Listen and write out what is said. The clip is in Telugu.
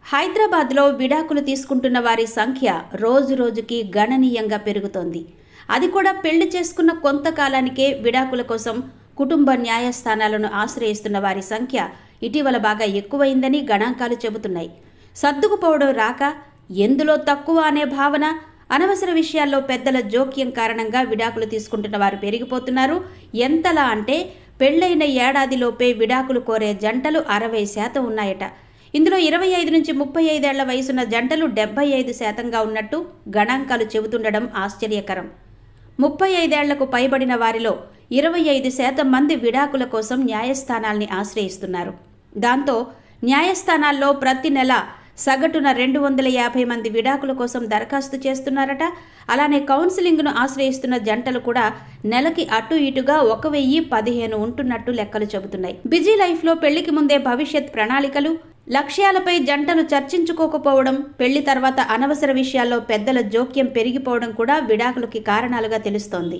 హైదరాబాద్లో విడాకులు తీసుకుంటున్న వారి సంఖ్య రోజురోజుకి గణనీయంగా పెరుగుతోంది. అది కూడా పెళ్లి చేసుకున్న కొంతకాలానికే విడాకుల కోసం కుటుంబ న్యాయస్థానాలను ఆశ్రయిస్తున్న వారి సంఖ్య ఇటీవల బాగా ఎక్కువైందని గణాంకాలు చెబుతున్నాయి. సర్దుకుపోవడం రాక, ఎందులో తక్కువ అనే భావన, అనవసర విషయాల్లో పెద్దల జోక్యం కారణంగా విడాకులు తీసుకుంటున్న వారు పెరిగిపోతున్నారు. ఎంతలా అంటే పెళ్లైన ఏడాదిలోపే విడాకులు కోరే జంటలు 60% ఉన్నాయట. ఇందులో 25 నుంచి 35 ఏళ్ల వయసున్న జంటలు 75%గా ఉన్నట్టు గణాంకాలు చెబుతుండడం ఆశ్చర్యకరం. 35 ఏళ్లకు పైబడిన వారిలో 25% మంది విడాకుల కోసం న్యాయస్థానాల్ని ఆశ్రయిస్తున్నారు. దాంతో న్యాయస్థానాల్లో ప్రతి నెల సగటున 250 మంది విడాకుల కోసం దరఖాస్తు చేస్తున్నారట. అలానే కౌన్సిలింగ్ను ఆశ్రయిస్తున్న జంటలు కూడా నెలకి అటు ఇటుగా 1015 ఉంటున్నట్టు లెక్కలు చెబుతున్నాయి. బిజీ లైఫ్లో పెళ్లికి ముందే భవిష్యత్ ప్రణాళికలు, లక్ష్యాలపై జంటలు చర్చించుకోకపోవడం, పెళ్లి తర్వాత అనవసర విషయాల్లో పెద్దల జోక్యం పెరిగిపోవడం కూడా విడాకులకి కారణాలుగా తెలుస్తోంది.